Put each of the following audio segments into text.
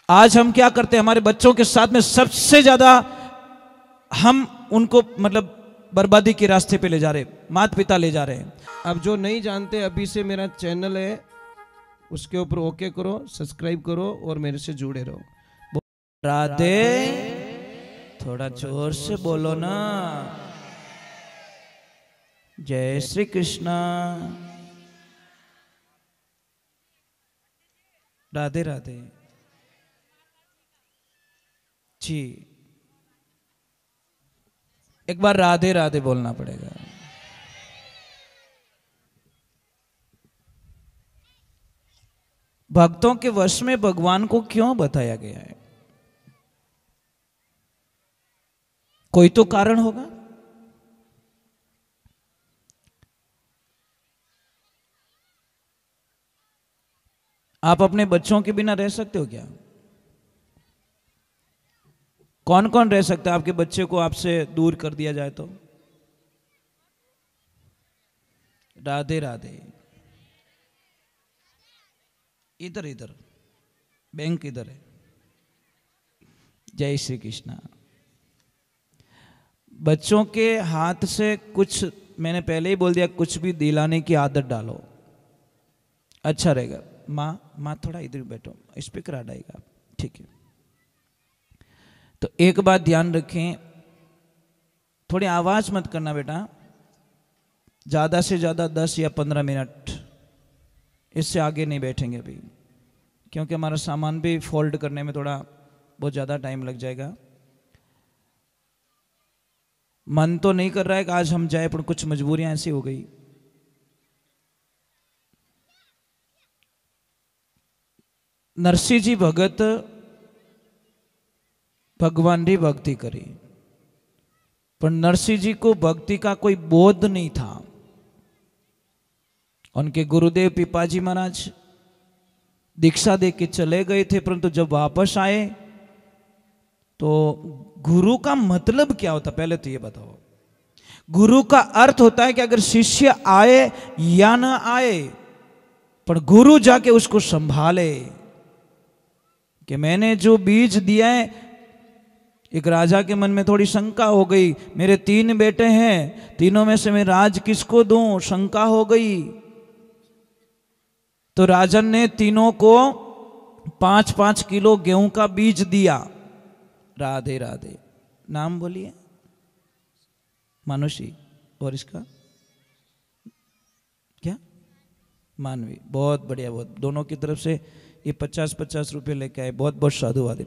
आज हम क्या करते हैं, हमारे बच्चों के साथ में सबसे ज्यादा हम उनको मतलब बर्बादी के रास्ते पे ले जा रहे, माता पिता ले जा रहे हैं। अब जो नहीं जानते, अभी से मेरा चैनल है, उसके ऊपर ओके करो, सब्सक्राइब करो और मेरे से जुड़े रहो। राधे, थोड़ा जोर से बोलो ना। जय श्री कृष्णा। राधे राधे जी। एक बार राधे राधे बोलना पड़ेगा। भक्तों के वश में भगवान को क्यों बताया गया है? कोई तो कारण होगा। आप अपने बच्चों के बिना रह सकते हो क्या? कौन कौन रह सकता है? आपके बच्चे को आपसे दूर कर दिया जाए तो? राधे राधे। इधर इधर बैंक इधर है। जय श्री कृष्णा। बच्चों के हाथ से कुछ, मैंने पहले ही बोल दिया, कुछ भी दिलाने की आदत डालो, अच्छा रहेगा। माँ थोड़ा इधर बैठो, स्पीकर हटाएगा, ठीक है। तो एक बात ध्यान रखें, थोड़ी आवाज मत करना बेटा, ज्यादा से ज्यादा 10 या 15 मिनट, इससे आगे नहीं बैठेंगे अभी, क्योंकि हमारा सामान भी फोल्ड करने में थोड़ा बहुत ज्यादा टाइम लग जाएगा। मन तो नहीं कर रहा है कि आज हम जाए, पर कुछ मजबूरियां ऐसी हो गई। नरसिंह जी भगत भगवान की भक्ति करी, पर नरसिंह जी को भक्ति का कोई बोध नहीं था। उनके गुरुदेव पिपाजी महाराज दीक्षा दे के चले गए थे, परंतु जब वापस आए तो गुरु का मतलब क्या होता, पहले तो ये बताओ। गुरु का अर्थ होता है कि अगर शिष्य आए या ना आए, पर गुरु जाके उसको संभाले। कि मैंने जो बीज दिया है, एक राजा के मन में थोड़ी शंका हो गई, मेरे 3 बेटे हैं, तीनों में से मैं राज किसको दूं, शंका हो गई। तो राजन ने तीनों को 5-5 किलो गेहूं का बीज दिया। राधे राधे। नाम बोलिए। मानुषी, और इसका क्या? मानवी। बहुत बढ़िया, बहुत। दोनों की तरफ से ये 50-50 रुपए लेके आए, बहुत बहुत साधुवाद।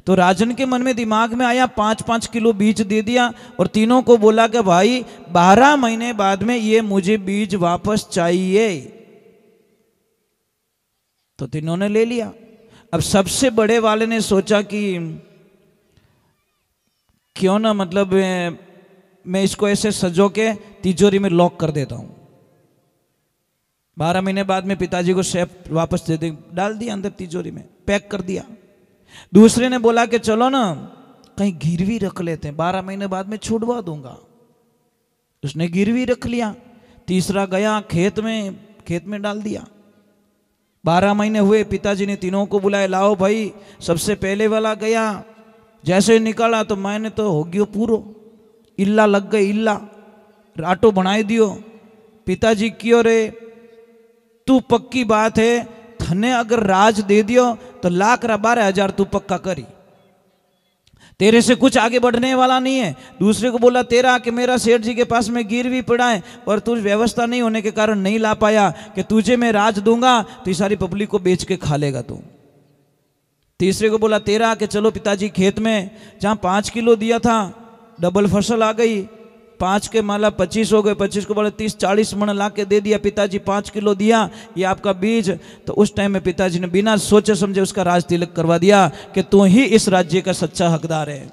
तो राजन के मन में दिमाग में आया, 5-5 किलो बीज दे दिया और तीनों को बोला कि भाई 12 महीने बाद में ये मुझे बीज वापस चाहिए। तो तीनों ने ले लिया। अब सबसे बड़े वाले ने सोचा कि क्यों ना, मतलब मैं इसको ऐसे सजो के तिजोरी में लॉक कर देता हूं। 12 महीने बाद में पिताजी को शेफ वापस दे दे, डाल दिया अंदर तिजोरी में, पैक कर दिया। दूसरे ने बोला कि चलो ना कहीं गिरवी रख लेते हैं, 12 महीने बाद में छुड़वा दूंगा। उसने गिरवी रख लिया। तीसरा गया खेत में डाल दिया। 12 महीने हुए, पिताजी ने तीनों को बुलाया, लाओ भाई। सबसे पहले वाला गया, जैसे निकाला तो मैंने तो हो गयो पूरो, इल्ला लग गई, इल्ला राटो बनाई दियो। पिताजी क्यों रे, तू पक्की बात है, थने अगर राज दे दियो तो 1,12,000 तू पक्का करी, तेरे से कुछ आगे बढ़ने वाला नहीं है। दूसरे को बोला, तेरा कि मेरा सेठ जी के पास में गिरवी पड़ा है और तुझ व्यवस्था नहीं होने के कारण नहीं ला पाया, कि तुझे मैं राज दूंगा तो ये सारी पब्लिक को बेच के खा लेगा तू। तीसरे को बोला, तेरा कि चलो पिताजी खेत में जहां 5 किलो दिया था, डबल फसल आ गई, 5 के माला 25 हो गए, 25 को बोले 30-40 मन ला के दे दिया। पिताजी 5 किलो दिया, ये आपका बीज। तो उस टाइम में पिताजी ने बिना सोचे समझे उसका राज तिलक करवा दिया कि तू ही इस राज्य का सच्चा हकदार है।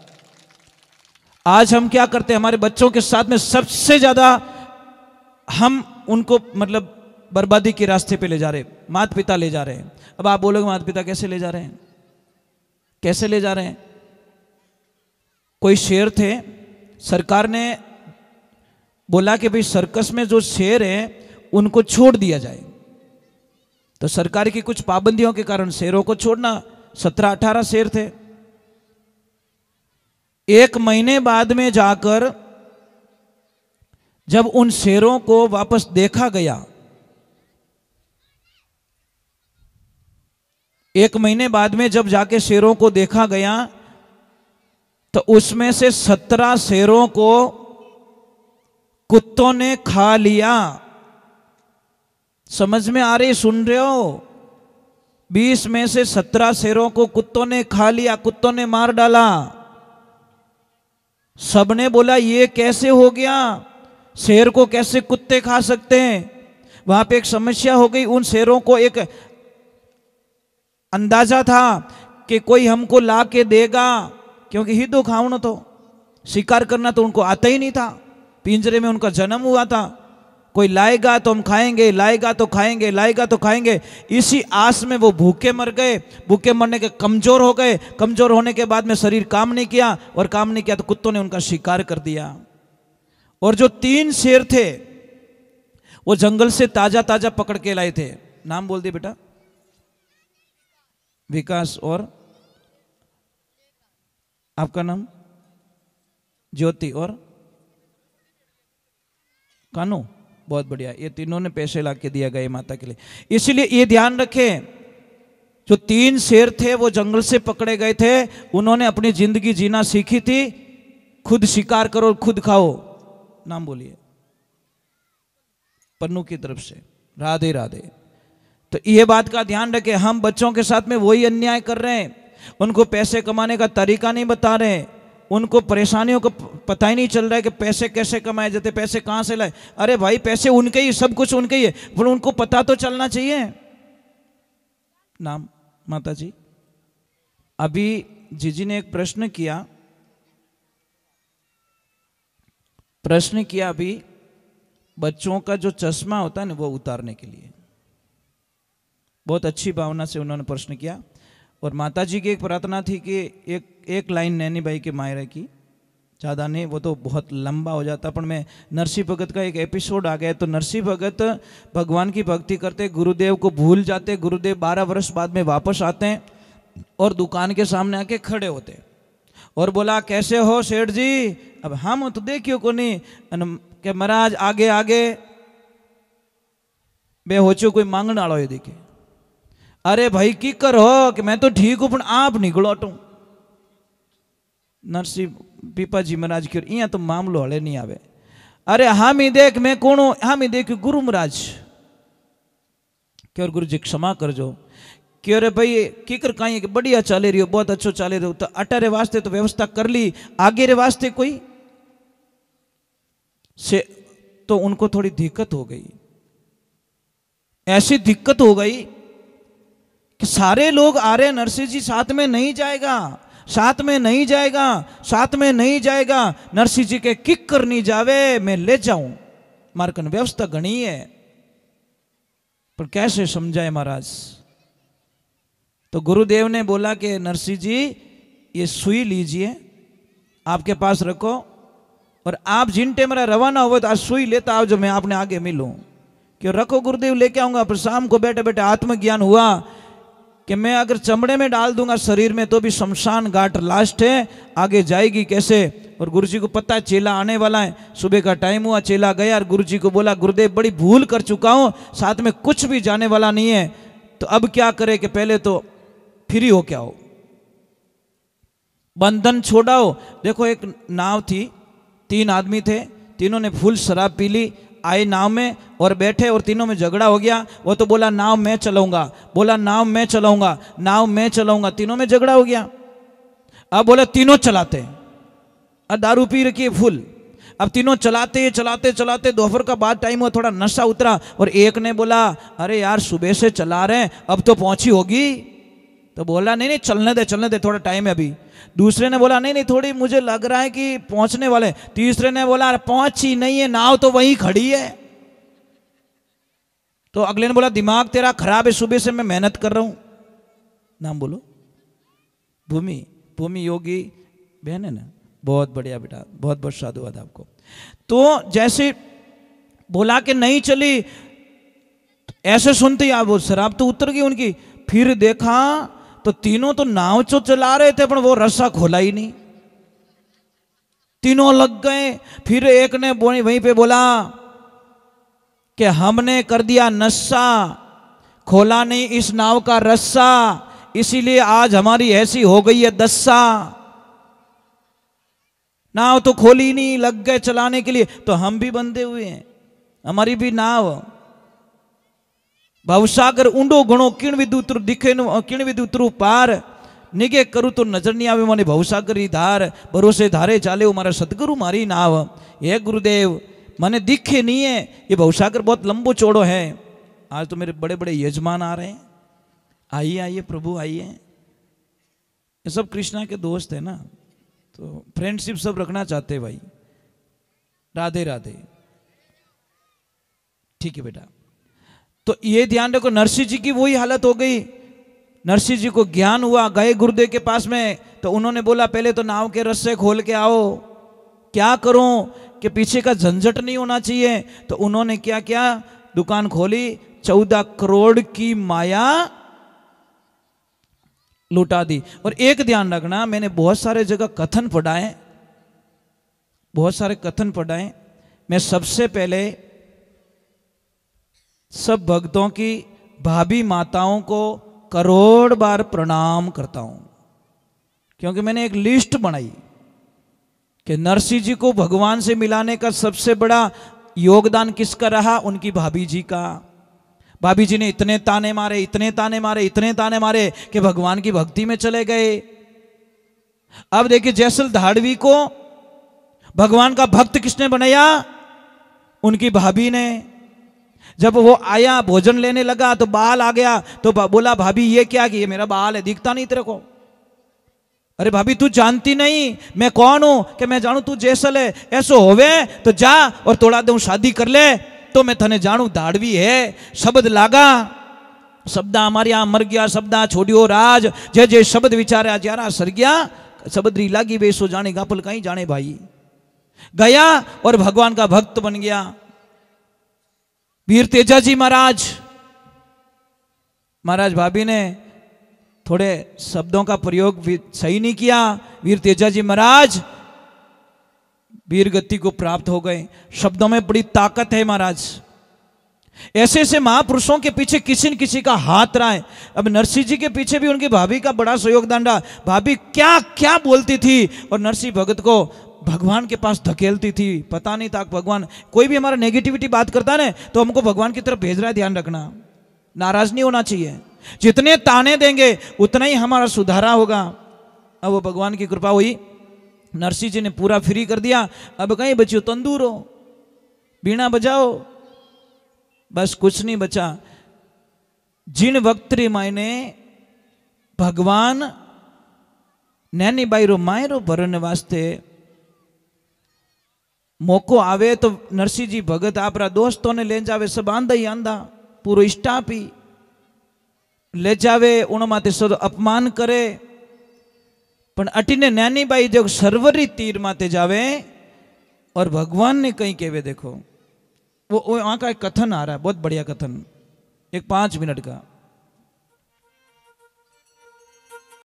आज हम क्या करते हैं, हमारे बच्चों के साथ में सबसे ज्यादा हम उनको मतलब बर्बादी के रास्ते पे ले जा रहे, माता पिता ले जा रहे हैं। अब आप बोलोगे माता पिता कैसे ले जा रहे हैं, कैसे ले जा रहे हैं? कोई शेर थे, सरकार ने बोला कि भाई सर्कस में जो शेर हैं उनको छोड़ दिया जाए। तो सरकार की कुछ पाबंदियों के कारण शेरों को छोड़ना 17-18 शेर थे। 1 महीने बाद में जाकर जब उन शेरों को वापस देखा गया, 1 महीने बाद में जब जाके शेरों को देखा गया, तो उसमें से 17 शेरों को कुत्तों ने खा लिया। समझ में आ रही, सुन रहे हो? 20 में से 17 शेरों को कुत्तों ने खा लिया, कुत्तों ने मार डाला। सबने बोला ये कैसे हो गया, शेर को कैसे कुत्ते खा सकते हैं? वहां पे एक समस्या हो गई। उन शेरों को एक अंदाजा था कि कोई हमको ला के देगा, क्योंकि हिंदू खाऊन तो शिकार करना तो उनको आता ही नहीं था, पिंजरे में उनका जन्म हुआ था। कोई लाएगा तो हम खाएंगे, लाएगा तो खाएंगे, लाएगा तो खाएंगे। इसी आस में वो भूखे मर गए। भूखे मरने के कमजोर हो गए। कमजोर होने के बाद में शरीर काम नहीं किया, और काम नहीं किया तो कुत्तों ने उनका शिकार कर दिया। और जो 3 शेर थे वो जंगल से ताजा ताजा पकड़ के लाए थे। नाम बोल दिए बेटा। विकास और आपका नाम? ज्योति और कानू। बहुत बढ़िया। ये तीनों ने पैसे ला के दिया गए माता के लिए। इसलिए ये ध्यान रखें, जो 3 शेर थे वो जंगल से पकड़े गए थे, उन्होंने अपनी जिंदगी जीना सीखी थी। खुद शिकार करो, खुद खाओ। नाम बोलिए। पन्नू की तरफ से राधे राधे। तो ये बात का ध्यान रखें, हम बच्चों के साथ में वही अन्याय कर रहे हैं। उनको पैसे कमाने का तरीका नहीं बता रहे हैं, उनको परेशानियों को पता ही नहीं चल रहा है कि पैसे कैसे कमाए जाते, पैसे कहाँ से लाए। अरे भाई पैसे उनके ही, सब कुछ उनके ही है, पर उनको पता तो चलना चाहिए। नाम माता जी। अभी जीजी ने एक प्रश्न किया अभी, बच्चों का जो चश्मा होता है ना वो उतारने के लिए। बहुत अच्छी भावना से उन्होंने प्रश्न किया। और माता जी की एक प्रार्थना थी कि एक लाइन नैनी भाई के मायरे की, ज़्यादा नहीं, वो तो बहुत लंबा हो जाता। पर मैं नरसिंह भगत का एक एपिसोड आ गया, तो नरसिंह भगत भगवान की भक्ति करते, गुरुदेव को भूल जाते। गुरुदेव 12 वर्ष बाद में वापस आते हैं और दुकान के सामने आके खड़े होते और बोला कैसे हो सेठ जी? अब हम तो देखियो को नहीं कि महाराज आगे आगे बे होचो कोई मांगने वालों ये देखे। अरे भाई की कर हो कि मैं तो ठीक हूं, पर आप निकलो टू। नरसिंह पीपा जी महाराज की इं तो मामलो हले नहीं आवे। अरे हम ही देख मैं कौन हूं, हम ही देख गुरु महाराज क्यों? गुरु जी क्षमा कर जो क्यों? रे भाई किकर कहीं कि बढ़िया चाले रही हो, बहुत अच्छो चाले रही हो, तो अटारे वास्ते तो व्यवस्था कर ली, आगे रे वास्ते कोई से तो उनको थोड़ी दिक्कत हो गई। ऐसी दिक्कत हो गई कि सारे लोग आ रहे, नरसिंह जी साथ में नहीं जाएगा, साथ में नहीं जाएगा, साथ में नहीं जाएगा। नरसिंह जी के किक करनी जावे, मैं ले जाऊं, मारकन व्यवस्था घनी है, पर कैसे समझाए महाराज? तो गुरुदेव ने बोला कि नरसिंह जी ये सुई लीजिए, आपके पास रखो, और आप जिन टाइम मेरा रवाना हुआ तो आज सुई लेता आओ जो मैं आपने आगे मिलूं। क्यों? रखो गुरुदेव लेके आऊंगा। पर शाम को बैठे बैठे आत्मज्ञान हुआ कि मैं अगर चमड़े में डाल दूंगा शरीर में तो भी शमशान घाट लास्ट है, आगे जाएगी कैसे? और गुरुजी को पता है चेला आने वाला है। सुबह का टाइम हुआ, चेला गया और गुरुजी को बोला गुरुदेव बड़ी भूल कर चुका हूं, साथ में कुछ भी जाने वाला नहीं है, तो अब क्या करे कि पहले तो फ्री हो क्या हो, बंधन छोड़ाओ। देखो एक नाव थी, 3 आदमी थे, तीनों ने फुल शराब पी ली, आए नाव में और बैठे और तीनों में झगड़ा हो गया। वो तो बोला नाव मैं चलाऊंगा, बोला नाव मैं चलाऊंगा, नाव मैं चलाऊंगा, तीनों में झगड़ा हो गया। अब बोले तीनों चलाते, अब दारू पी रखी है फुल, अब तीनों चलाते चलाते चलाते दोपहर का बाद टाइम हुआ, थोड़ा नशा उतरा और एक ने बोला अरे यार सुबह से चला रहे हैं अब तो पहुंची होगी, तो बोला नहीं नहीं चलने दे थोड़ा टाइम है अभी। दूसरे ने बोला नहीं नहीं थोड़ी मुझे लग रहा है कि पहुंचने वाले। तीसरे ने बोला पहुंची नहीं है, नाव तो वहीं खड़ी है। तो अगले ने बोला दिमाग तेरा खराब है, सुबह से मैं मेहनत कर रहा हूं। नाम बोलो। भूमि, भूमि योगी बहन है ना, बहुत बढ़िया बेटा, बहुत बहुत साधुवाद आपको। तो जैसे बोला कि नहीं चली, ऐसे सुनते ही आप वो शराब तो उतर गई उनकी। फिर देखा तो तीनों तो नाव तो चला रहे थे, पर वो रस्सा खोला ही नहीं। तीनों लग गए। फिर एक ने वहीं पे बोला कि हमने कर दिया नशा, खोला नहीं इस नाव का रस्सा, इसीलिए आज हमारी ऐसी हो गई है दशा। नाव तो खोली नहीं, लग गए चलाने के लिए। तो हम भी बंधे हुए हैं, हमारी भी नाव। भवसागर ऊंडो घणो किण विद उतरू दिखे किण विद उतरू पार, निगे करूँ तो नजर नहीं आवे माने भवसागर री धार, भरोसे धारे चाले मारा सतगुरु मारी नाव। हे गुरुदेव मने दिखे नहीं है, ये भवसागर बहुत लंबो चौड़ो है। आज तो मेरे बड़े बड़े यजमान आ रहे हैं, आइए आइए प्रभु आइए। ये सब कृष्णा के दोस्त है ना, तो फ्रेंडशिप सब रखना चाहते हैं भाई। राधे राधे। ठीक है बेटा। तो ये ध्यान रखो, नरसिंह जी की वही हालत हो गई। नरसिंह जी को ज्ञान हुआ, गए गुरुदेव के पास में, तो उन्होंने बोला पहले तो नाव के रस्से खोल के आओ। क्या करूं कि पीछे का झंझट नहीं होना चाहिए। तो उन्होंने क्या किया, दुकान खोली, 14 करोड़ की माया लुटा दी। और एक ध्यान रखना, मैंने बहुत सारे जगह कथन पढ़ाए, बहुत सारे कथन पढ़ाए। मैं सबसे पहले सब भक्तों की भाभी माताओं को करोड़ बार प्रणाम करता हूं, क्योंकि मैंने एक लिस्ट बनाई कि नरसिंह जी को भगवान से मिलाने का सबसे बड़ा योगदान किसका रहा, उनकी भाभी जी का। भाभी जी ने इतने ताने मारे, इतने ताने मारे, इतने ताने मारे कि भगवान की भक्ति में चले गए। अब देखिए जैसल धाड़वी को भगवान का भक्त किसने बनाया, उनकी भाभी ने। जब वो आया भोजन लेने लगा तो बाल आ गया, तो बोला भाभी ये क्या, कि ये मेरा बाल है, दिखता नहीं तेरे को। अरे भाभी तू जानती नहीं मैं कौन हूं, कि मैं जानू तू जैसल है, ऐसो होवे तो जा और तोड़ा दूं शादी कर ले, तो मैं थने जानू धाड़वी है। शब्द लागा, शब्दा हमारे यहां मर गया, शब्दा छोड़ियो राज, जय जय शब्द विचारा ज्यारा सर गया, शब्द री लागी बेसो जाने गापल कहीं जाने भाई। गया और भगवान का भक्त बन गया। वीर तेजाजी महाराज भाभी ने थोड़े शब्दों का प्रयोग भी सही नहीं किया। वीर तेजाजी महाराज वीर गति को प्राप्त हो गए। शब्दों में बड़ी ताकत है महाराज। ऐसे ऐसे महापुरुषों के पीछे किसी न किसी का हाथ रहा है। अब नरसिंह जी के पीछे भी उनकी भाभी का बड़ा सहयोगदान रहा। भाभी क्या क्या बोलती थी और नरसिंह भगत को भगवान के पास धकेलती थी, पता नहीं था भगवान। कोई भी हमारा नेगेटिविटी बात करता है ना, तो हमको भगवान की तरफ भेज रहा है, ध्यान रखना। नाराज नहीं होना चाहिए, जितने ताने देंगे उतना ही हमारा सुधारा होगा। अब वो भगवान की कृपा हुई, नरसिंह जी ने पूरा फ्री कर दिया। अब कहीं बच्चों तंदूर हो, बीणा बजाओ, बस कुछ नहीं बचा। जिन वक्त रे मायने भगवान नैनी बाई रो मायरो भरने वास्ते मौको आवे तो नरसिंह जी भगत आपरा दोस्तों ने ले जावे, सब आंधा ही आंधा, पूरो स्टाफ ही ले जावे, उनमाते सब अपमान करे। पण अटीने नैनी बाई जो सरवरी तीर माते जावे और भगवान ने कहीं कहवे, देखो वो वहां का एक कथन आ रहा है, बहुत बढ़िया कथन, एक 5 मिनट का।